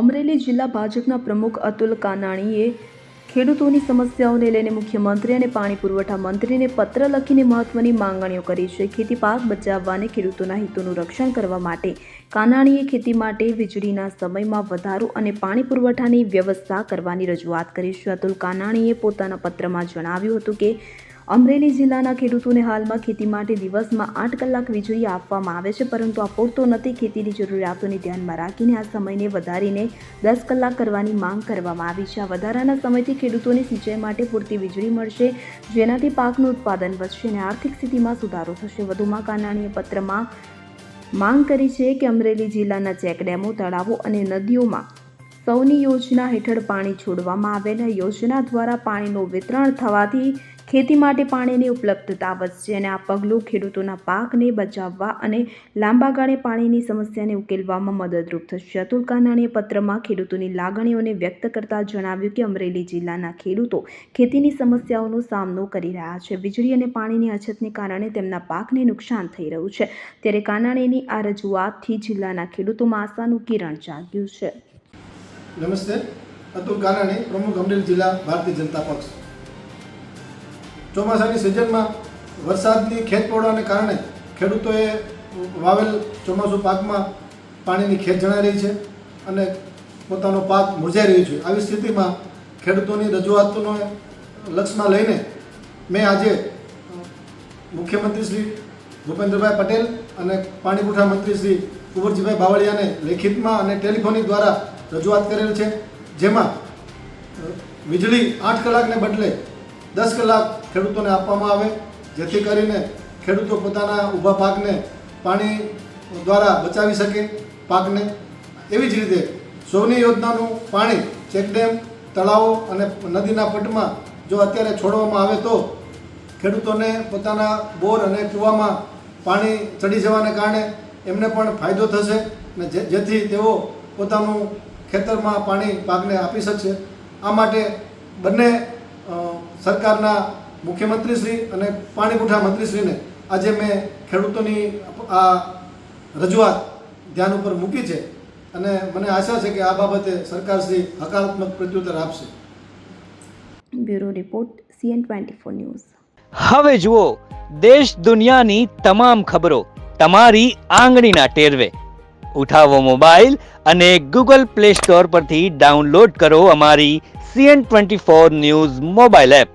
અમરેલી જિલ્લા ભાજપના પ્રમુખ અતુલ કાનાણીએ ખેડૂતોની સમસ્યાઓને લઈને મુખ્યમંત્રી અને પાણી પુરવઠા મંત્રીને પત્ર લખીને મહત્વની માંગણીઓ કરી છે. ખેતી પાક બચાવવા અને ખેડૂતોના હિતોનું રક્ષણ કરવા માટે કાનાણીએ ખેતી માટે વીજળીના સમયમાં વધારો અને પાણી પુરવઠાની વ્યવસ્થા કરવાની રજૂઆત કરી છે. અતુલ કાનાણીએ પોતાના પત્રમાં જણાવ્યું હતું કે અમરેલી જિલ્લાના ખેડૂતોને હાલમાં ખેતી માટે દિવસમાં 8 કલાક વીજળી આપવામાં આવે છે, પરંતુ આ પૂરતો નથી. ખેતીની જરૂરિયાતોને ધ્યાનમાં રાખીને આ સમયને વધારીને 10 કલાક કરવાની માંગ કરવામાં આવી છે. આ વધારાના સમયથી ખેડૂતોને સિંચાઈ માટે પૂરતી વીજળી મળશે, જેનાથી પાકનું ઉત્પાદન વધશે અને આર્થિક સ્થિતિમાં સુધારો થશે. વધુમાં કાનાણીએ પત્રમાં માંગ કરી છે કે અમરેલી જિલ્લાના ચેકડેમો, તળાવો અને નદીઓમાં સૌની યોજના હેઠળ પાણી છોડવામાં આવે અને યોજના દ્વારા પાણીનું વિતરણ થવાથી ખેતી માટે પાણીની ઉપલબ્ધતા વધશે અને આ પગલું ખેડૂતોના પાકને બચાવવા અને લાંબા ગાળે પાણીની સમસ્યાને ઉકેલવામાં મદદરૂપ થશે. અતુલ કાનાણીએ પત્રમાં ખેડૂતોની લાગણીઓને વ્યક્ત કરતા જણાવ્યું કે અમરેલી જિલ્લાના ખેડૂતો ખેતીની સમસ્યાઓનો સામનો કરી રહ્યા છે. વીજળી અને પાણીની અછતને કારણે તેમના પાકને નુકસાન થઈ રહ્યું છે. ત્યારે કાનાણીની આ રજૂઆતથી જિલ્લાના ખેડૂતોમાં આશાનું કિરણ જાગ્યું છે. નમસ્તે, અતુલ કાનાણી, પ્રમુખ અમરેલી જિલ્લા ભારતીય જનતા પક્ષ. ચોમાસાની સિઝનમાં વરસાદની ખેતપોળાને કારણે ખેડૂતોએ વાવેલ ચોમાસુ પાકમાં પાણીની ખેત જણાઈ રહી છે અને પોતાનો પાક મુરઝાઈ રહ્યો છે. આવી સ્થિતિમાં ખેડૂતોની રજૂઆતોને લક્ષમાં લઈને મેં આજે મુખ્યમંત્રી શ્રી ભૂપેન્દ્રભાઈ પટેલ અને પાણી પુરવઠા મંત્રી શ્રી કુંવરજીભાઈ બાવળિયાને લેખિતમાં અને ટેલિફોનિક દ્વારા રજૂઆત કરેલ છે, જેમાં વીજળી 8 કલાકને બદલે 10 કલાક ખેડૂતોને આપવામાં આવે, જેથી કરીને ખેડૂતો પોતાના ઊભા પાકને પાણી દ્વારા બચાવી શકે પાકને. એવી જ રીતે સૌની યોજનાનું પાણી ચેકડેમ, તળાવો અને નદીના પટમાં જો અત્યારે છોડવામાં આવે તો ખેડૂતોને પોતાના બોર અને કૂવામાં પાણી ચડી જવાને કારણે એમને પણ ફાયદો થશે અને જેથી તેઓ પોતાનું ખેતરમાં પાણી પાકને આપી શકશે. આ માટે બંને સરકારના મુખ્યમંત્રીશ્રી અને પાણી પુરવઠા મંત્રીશ્રીને આજે મેં ખેડૂતોની આ રજૂઆત ધ્યાન ઉપર મૂકી છે અને મને આશા છે કે આ બાબતે સરકારશ્રી હકારાત્મક પ્રત્યુત્તર આપશે. Bureau report, CN24 news. હવે જુઓ દેશ દુનિયાની તમામ ખબરો તમારી આંગળીના ટેરવે. ઉઠાવો મોબાઈલ અને Google Play Store પરથી ડાઉનલોડ કરો અમારી CN24 ન્યૂઝ મોબાઈલ એપ.